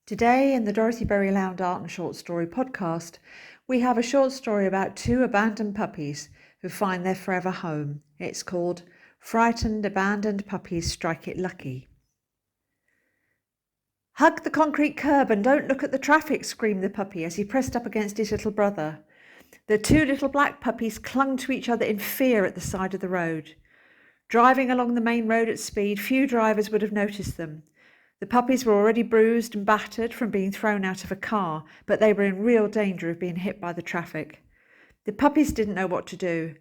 Today in the Dorothy Berry-Lound Art and Short Story podcast, we have a short story about two abandoned puppies who find their forever home. It's called Frightened Abandoned Puppies Strike It Lucky. "Hug the concrete curb and don't look at the traffic," screamed the puppy as he pressed up against his little brother. The two little black puppies clung to each other in fear at the side of the road. Driving along the main road at speed, few drivers would have noticed them. The puppies were already bruised and battered from being thrown out of a car, but they were in real danger of being hit by the traffic. The puppies didn't know what to do.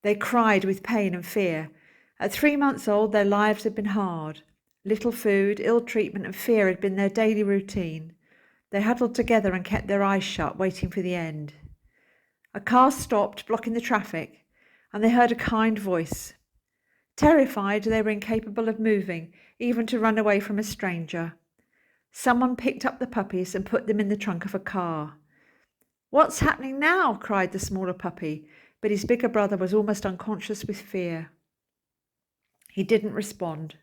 They cried with pain and fear. At 3 months old, their lives had been hard. Little food, ill treatment and fear had been their daily routine. They huddled together and kept their eyes shut, waiting for the end. A car stopped, blocking the traffic, and they heard a kind voice. Terrified, they were incapable of moving, even to run away from a stranger. Someone picked up the puppies and put them in the trunk of a car. "What's happening now?" cried the smaller puppy, but his bigger brother was almost unconscious with fear. He didn't respond.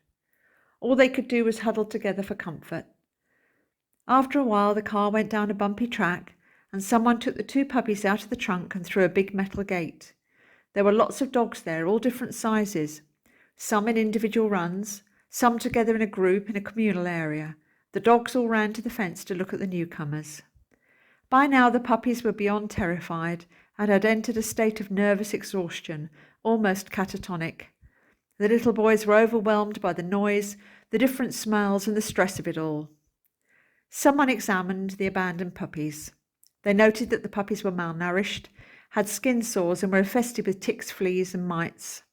All they could do was huddle together for comfort. After a while, the car went down a bumpy track, and someone took the two puppies out of the trunk and through a big metal gate. There were lots of dogs there, all different sizes. Some in individual runs, some together in a group in a communal area. The dogs all ran to the fence to look at the newcomers. By now the puppies were beyond terrified and had entered a state of nervous exhaustion, almost catatonic. The little boys were overwhelmed by the noise, the different smells and the stress of it all. Someone examined the abandoned puppies. They noted that the puppies were malnourished, had skin sores and were infested with ticks, fleas and mites.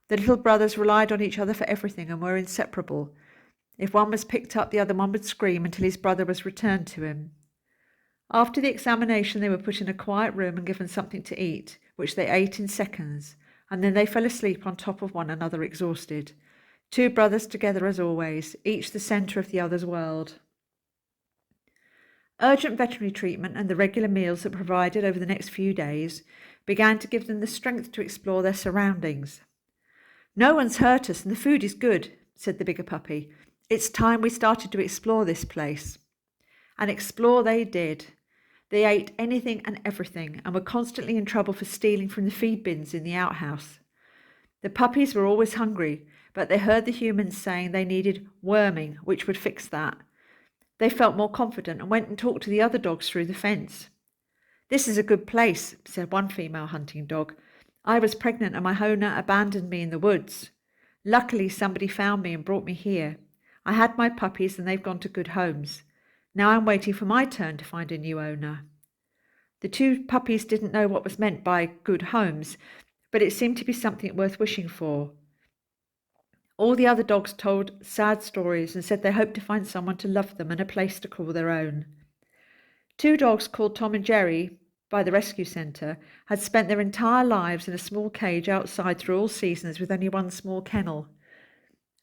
The little brothers relied on each other for everything and were inseparable. If one was picked up, the other one would scream until his brother was returned to him. After the examination, they were put in a quiet room and given something to eat, which they ate in seconds, and then they fell asleep on top of one another exhausted. Two brothers together as always, each the centre of the other's world. Urgent veterinary treatment and the regular meals that were provided over the next few days began to give them the strength to explore their surroundings. "No one's hurt us and the food is good," said the bigger puppy. "It's time we started to explore this place." And explore they did. They ate anything and everything and were constantly in trouble for stealing from the feed bins in the outhouse. The puppies were always hungry, but they heard the humans saying they needed worming, which would fix that. They felt more confident and went and talked to the other dogs through the fence. "This is a good place," said one female hunting dog. "I was pregnant and my owner abandoned me in the woods. Luckily, somebody found me and brought me here. I had my puppies and they've gone to good homes. Now I'm waiting for my turn to find a new owner." The two puppies didn't know what was meant by good homes, but it seemed to be something worth wishing for. All the other dogs told sad stories and said they hoped to find someone to love them and a place to call their own. Two dogs called Tom and Jerry by the rescue centre had spent their entire lives in a small cage outside through all seasons with only one small kennel.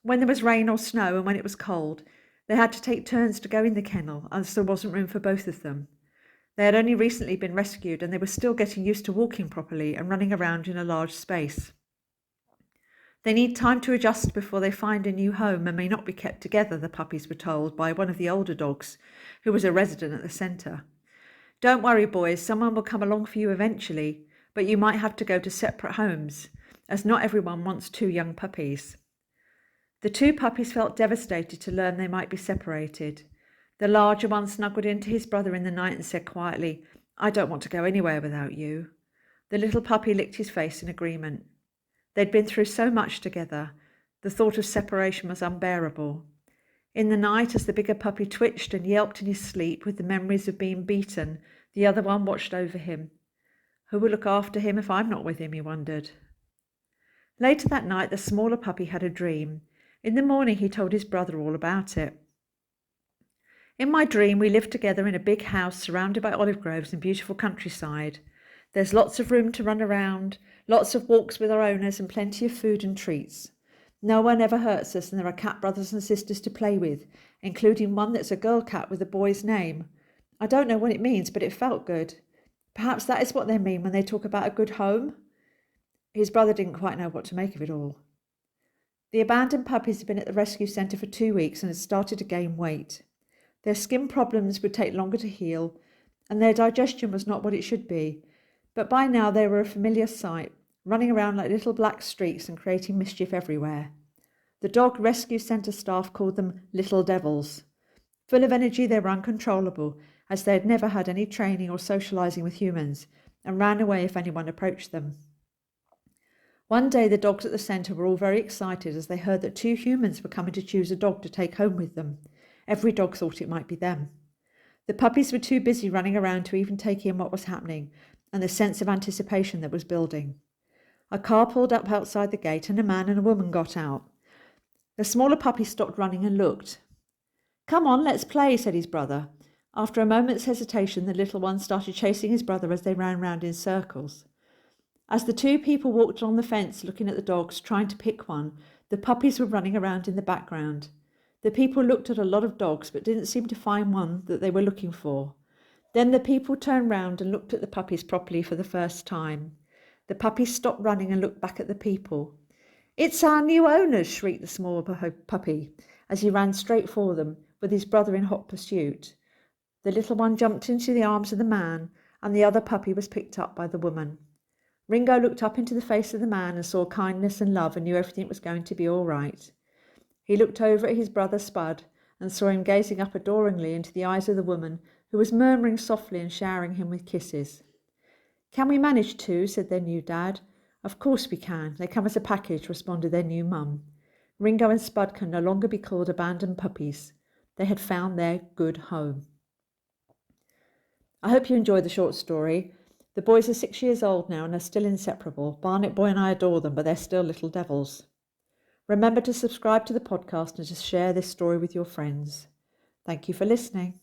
When there was rain or snow and when it was cold, they had to take turns to go in the kennel as there wasn't room for both of them. They had only recently been rescued and they were still getting used to walking properly and running around in a large space. They need time to adjust before they find a new home and may not be kept together, the puppies were told by one of the older dogs, who was a resident at the centre. "Don't worry, boys, someone will come along for you eventually, but you might have to go to separate homes, as not everyone wants two young puppies." The two puppies felt devastated to learn they might be separated. The larger one snuggled into his brother in the night and said quietly, "I don't want to go anywhere without you." The little puppy licked his face in agreement. They'd been through so much together. The thought of separation was unbearable. In the night, as the bigger puppy twitched and yelped in his sleep with the memories of being beaten, the other one watched over him. Who will look after him if I'm not with him, he wondered. Later that night, the smaller puppy had a dream. In the morning, he told his brother all about it. "In my dream, we lived together in a big house surrounded by olive groves and beautiful countryside. There's lots of room to run around, lots of walks with our owners and plenty of food and treats. No one ever hurts us and there are cat brothers and sisters to play with, including one that's a girl cat with a boy's name. I don't know what it means, but it felt good. Perhaps that is what they mean when they talk about a good home." His brother didn't quite know what to make of it all. The abandoned puppies had been at the rescue centre for 2 weeks and had started to gain weight. Their skin problems would take longer to heal, and their digestion was not what it should be. But by now they were a familiar sight, running around like little black streaks and creating mischief everywhere. The dog rescue centre staff called them little devils. Full of energy, they were uncontrollable, as they had never had any training or socialising with humans, and ran away if anyone approached them. One day the dogs at the centre were all very excited as they heard that 2 humans were coming to choose a dog to take home with them. Every dog thought it might be them. The puppies were too busy running around to even take in what was happening and the sense of anticipation that was building. A car pulled up outside the gate and a man and a woman got out. The smaller puppy stopped running and looked. "Come on, let's play," said his brother. After a moment's hesitation, the little one started chasing his brother as they ran round in circles. As the 2 people walked along the fence looking at the dogs, trying to pick one, the puppies were running around in the background. The people looked at a lot of dogs but didn't seem to find one that they were looking for. Then the people turned round and looked at the puppies properly for the first time. The puppies stopped running and looked back at the people. "It's our new owners," shrieked the small puppy as he ran straight for them, with his brother in hot pursuit. The little one jumped into the arms of the man, and the other puppy was picked up by the woman. Ringo looked up into the face of the man and saw kindness and love and knew everything was going to be all right. He looked over at his brother Spud and saw him gazing up adoringly into the eyes of the woman, who was murmuring softly and showering him with kisses. "Can we manage 2?" said their new dad. "Of course we can. They come as a package," responded their new mum. Ringo and Spud can no longer be called abandoned puppies. They had found their good home. I hope you enjoyed the short story. The boys are 6 years old now and are still inseparable. Barnet Boy and I adore them, but they're still little devils. Remember to subscribe to the podcast and to share this story with your friends. Thank you for listening.